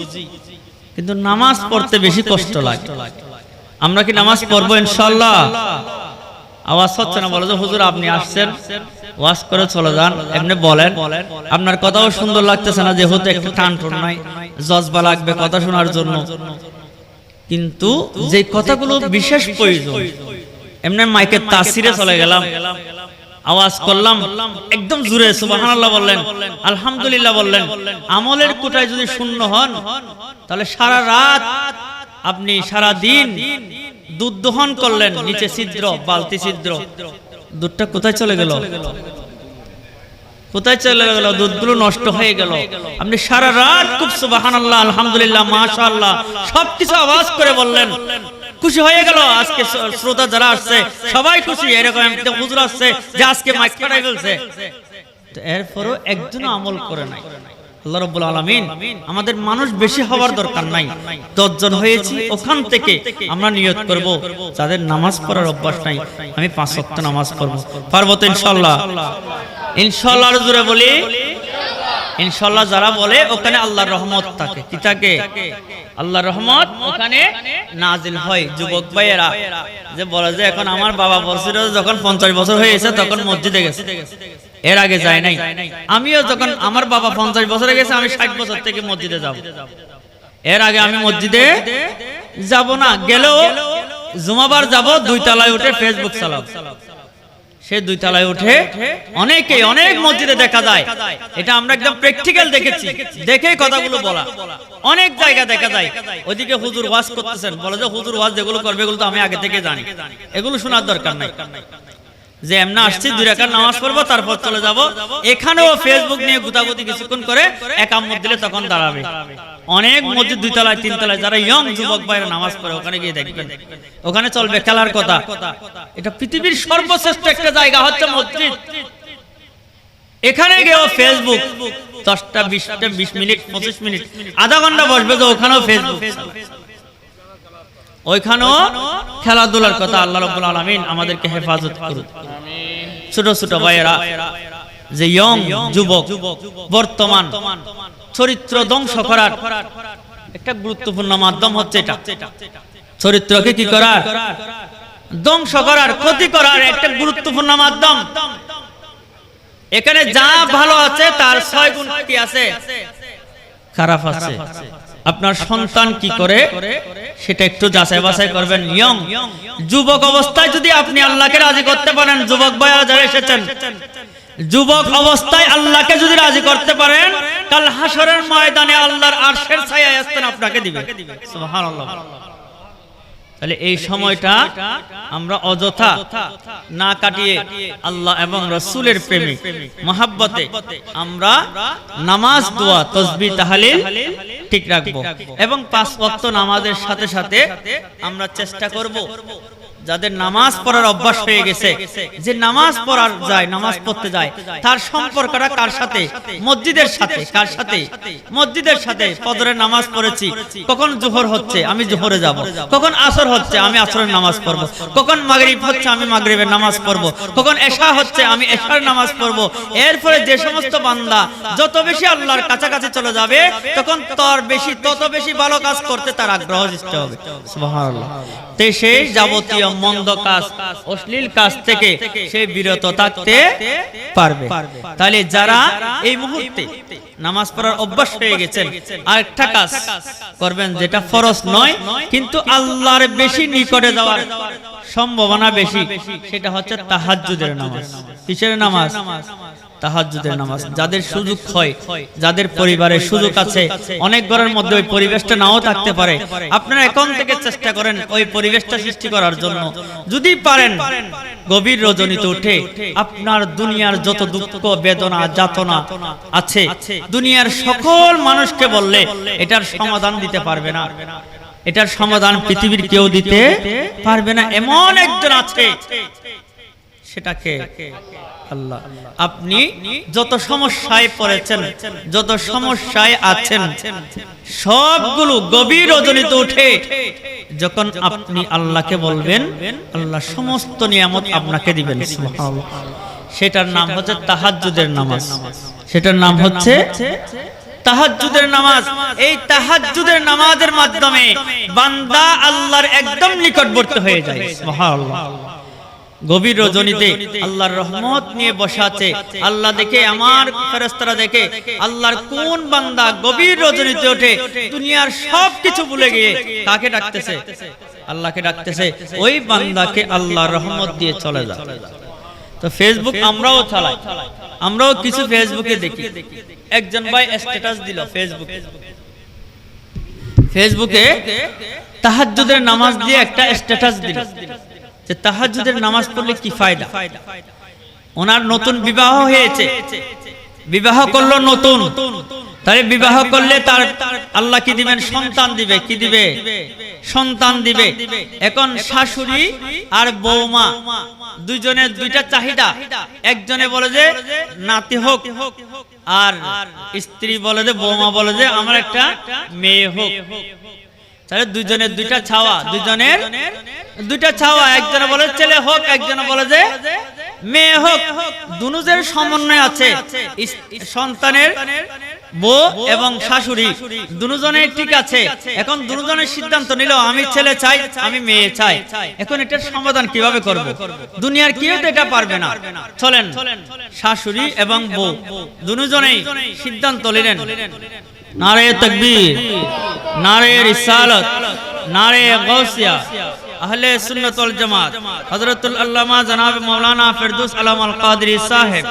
Speaker 1: কিন্তু নামাজ পড়তে বেশি কষ্ট লাগে। আমরা কি নামাজ পড়বো ইনশাআল্লাহ? আওয়াজ হচ্ছে না, বলে যে হুজুর আপনি আসছেন ওয়াজ করে চলে যান, এমনি বলেন, আপনার কথাও সুন্দর লাগতেছে না, যেহেতু একটু টান টুন নাই, জজবা লাগবে কথা শোনার জন্য। কিন্তু যে কথাগুলো বিশেষ প্রয়োজন, এমনি মাইকের তাসিরে চলে গেলাম, আওয়াজ করলাম, একদম জোরে সুবহানাল্লাহ বললেন, আলহামদুলিল্লাহ বললেন, আমলের কোটায় যদি শূন্য হন, তাহলে সারা রাত আপনি সারা দিন দুধ দহন করলেন, নিচে ছিদ্র, বালতি ছিদ্র, দুধটা কোথায় চলে গেল? কোথায় চলে গেল? দুধগুলো নষ্ট হয়ে গেল। আপনি সারা রাত খুব সুবহানাল্লাহ, আলহামদুলিল্লাহ, মাশাআল্লাহ সবকিছু আওয়াজ করে বললেন, খুশি হয়ে গেল। আজকে শ্রোতা যারা আসছে সবাই খুশি, এরকম একটা হুজুর আসছে যে আজকে মাইক ফাটাই ফেলছে, তো এরপরও একজনও আমল করে নাই। আল্লাহ রাব্বুল আলামিন আমাদের মানুষ বেশি হওয়ার দরকার নাই, 10 জন হয়েছি, ওখান থেকে আমরা নিয়ত করব যাদের নামাজ পড়ার অভ্যাস নাই, আমি 5 ওয়াক্ত নামাজ পড়ব। পারবো তো ইনশাআল্লাহ? ইনশাআল্লাহ জোরে বলি ইনশাআল্লাহ। যারা বলে ওখানে আল্লাহর রহমত থাকে, কি থাকে? আল্লাহর রহমত ওখানে নাজিল হয়। যুবক ভাইয়েরা যে বলে যে এখন আমার বাবা বছর যখন 50 বছর হয়েছে তখন মসজিদে গেছে, এর আগে যায় নাই। আমিও যখন আমার বাবা 50 বছরে গেছে, আমি 60 বছর থেকে মসজিদে যাব, এর আগে আমি মসজিদে যাব না। গেলেও জুমাবার যাব, 2 তলায় উঠে ফেসবুক চালাব। সে 2 তলায় উঠে অনেকেই অনেক মসজিদে দেখা যায়, এটা আমরা একদম প্র্যাকটিক্যাল দেখেছি, দেখেই কথাগুলো বলা। অনেক জায়গা দেখা যায় ওইদিকে হুজুর ওয়াজ করতেছেন, বলে যে হুজুর ওয়াজ যেগুলো করবে এগুলো তো আমি আগে থেকে জানি, এগুলো শোনার দরকার নাই। যে এমনি আসছি 2 রাকাত নামাজ পড়বো তারপর চলে যাব, এখানেও ফেসবুক নিয়ে গুতাগুতি কিছুক্ষণ করে একামত দিলে তখন দাঁড়াবে। অনেক মসজিদ 2 তলায় 3 তলায়, যারা ইয়ং যুবক ভাইরা নামাজ পড়ে ওখানে গিয়ে দেখবেন, ওখানে চলবে খেলার কথা। এটা পৃথিবীর সর্বশ্রেষ্ঠ একটা জায়গা হচ্ছে মসজিদ, এখানে গিয়েও ফেসবুক 10টা 20 মিনিট 25 মিনিট আধা ঘন্টা বসবে, তো ওখানেও ফেসবুক, ওইখানেও খেলাধুলার কথা। আল্লাহ রাব্বুল আলামিন আমাদেরকে হেফাজত করুন। ছোট ছোট ভাইয়েরা, যে ইয়ং যুবক, বর্তমান চরিত্র ধ্বংস করার একটা গুরুত্বপূর্ণ মাধ্যম হচ্ছে এটা। চরিত্রকে কি করার? ধ্বংস করার, ক্ষতি করার একটা গুরুত্বপূর্ণ মাধ্যম। এখানে যা ভালো আছে তার 6 গুণ কি আছে? খারাপ আছে। আপনার সন্তান কি করে সেটা একটু যাচাই বাছাই করবেন। ইয়ং যুবক অবস্থায় যদি আপনি আল্লাহকে রাজি করতে পারেন, যুবক ভাইরা যারা এসেছেন, যুবক অবস্থায় আল্লাহকে যদি রাজি করতে পারেন, কাল হাসরের ময়দানে আল্লাহর আরশের ছায়ায় স্থান আপনাকে দিবে। সুবহানাল্লাহ। তাহলে এই সময়টা আমরা অযথা না কাটিয়ে আল্লাহ এবং রাসূলের প্রেমে মহব্বতে আমরা নামাজ, দোয়া, তাসবিহ, তাহলিল ঠিক রাখবো এবং 5 ওয়াক্ত নামাজের সাথে সাথে আমরা চেষ্টা করব যাদের নামাজ পড়ার অভ্যাস হয়ে গেছে, যে নামাজ পড়ার যায়, নামাজ পড়তে যায়, তার সম্পর্কটা কার সাথে? মসজিদের সাথে। কার সাথে? মসজিদের সাথে। ফজরের নামাজ পড়েছি, কখন জোহর হচ্ছে আমি জোহরে যাব, কখন আসর হচ্ছে আমি আসরের নামাজ পড়ব, কখন মাগরিব হচ্ছে আমি মাগরিবের নামাজ পড়ব, কখন এশা হচ্ছে আমি এশার নামাজ পড়ব। এরপরে যে সমস্ত বান্দা যত বেশি আল্লাহর কাছাকাছি চলে যাবে, তখন তত বেশি ভালো কাজ করতে তার আগ্রহ সৃষ্টি হবে। সুবহানাল্লাহ। সেই যাবতীয় মন্দ কাজ, অশ্লীল কাজ থেকে সে বিরত থাকতে পারবে। তাহলে যারা এই মুহূর্তে নামাজ পড়ার অভ্যাস হয়ে গেছেন, আরেকটা কাজ করবেন যেটা ফরজ নয় কিন্তু আল্লাহর বেশি নিকটে যাওয়ার সম্ভাবনা বেশি, সেটা হচ্ছে তাহাজ্জুদের নামাজ। কিসের নামাজ? তাহাজ্জুদের নামাজ। যাদের সুযোগ হয়, যাদের পরিবারের সুযোগ আছে, অনেক ঘরের মধ্যে ওই পরিবেশটা নাও থাকতে পারে, আপনারা এখন থেকে চেষ্টা করেন ওই পরিবেশটা সৃষ্টি করার জন্য। যদি পারেন গভীর রজনীতে উঠে আপনার দুনিয়ার যত দুঃখ বেদনা যাতনা আছে, দুনিয়ার সকল মানুষকে বললে এটার সমাধান দিতে পারবে না, এটার সমাধান পৃথিবীর কেউ দিতে পারবে না। এমন একজন আছে, সেটাকে আল্লাহ। আপনি যত সমস্যায় পড়েছেন, যত সমস্যায় আছেন, সবগুলো গভীর রজনীতে উঠে যখন আপনি আল্লাহকে বলবেন, আল্লাহ সমস্ত নিয়ামত আপনাকে দিবেন। সুবহানাল্লাহ। সেটার নাম হচ্ছে তাহাজ্জুদের নামাজ। সেটার নাম হচ্ছে তাহাজ্জুদের নামাজ। এই তাহাজ্জুদের নামাজের মাধ্যমে বান্দা আল্লাহর একদম নিকটবর্তী হয়ে যায়। সুবহানাল্লাহ। গভীর রজনীতে আল্লাহর রহমত নিয়ে বসে আছে। আল্লাহ দেখে, আমার ফেরেশতারা দেখে আল্লাহর কোন বান্দা গভীর রজনীতে ওঠে দুনিয়ার সব কিছু ভুলে গিয়ে কাকে ডাকতেছে? আল্লাহকে ডাকতেছে। ওই বান্দাকে আল্লাহর রহমত দিয়ে চলে যায়। তো ফেসবুক আমরাও চালাই, আমরাও কিছু ফেসবুকে দেখি। একজন ভাই স্ট্যাটাস দিল ফেসবুকে তাহাজ্জুদের নামাজ দিয়ে একটা স্ট্যাটাস দিল যে তাহাজ্জুদের নামাজ পড়লে কি ফায়দা। ওনার নতুন বিবাহ হয়েছে, বিবাহ করলো নতুন, তাহলে বিবাহ করলে তার আল্লাহ কি দিবেন? সন্তান দিবে। কি দিবে? সন্তান দিবে। এখন শাশুড়ি আর বৌমা দুইজনের দুইটা চাহিদা। একজনে বলে যে নাতি হোক, আর স্ত্রী বলে যে, বৌমা বলে যে আমার একটা মেয়ে হোক। তাহলে দুইজনের দুইটা চাওয়া, দুইজনের দুইটা চাওয়া। একজনে বলে ছেলে হোক, একজনে বলে যে মেয়ে হোক। দুজনের সমন্বয় আছে। সন্তানের বউ এবং শাশুড়ি দুজনের ঠিক আছে। এখন দুজনের সিদ্ধান্ত নিল আমি ছেলে চাই, আমি মেয়ে চাই। এখন এটার সমাধান কিভাবে করব? দুনিয়ার কেউ তো এটা পারবে না। চলেন, শাশুড়ি এবং বউ দুজনেই সিদ্ধান্ত নিলেন। নারে তাকবীর, নারে রিসালাত, নারে গাউসিয়া। আহলে সুন্নাত ওয়াল জামাত হযরতুল আল্লামা জনাব মাওলানা ফিরদৌস আলম আল কাদরি সাহেব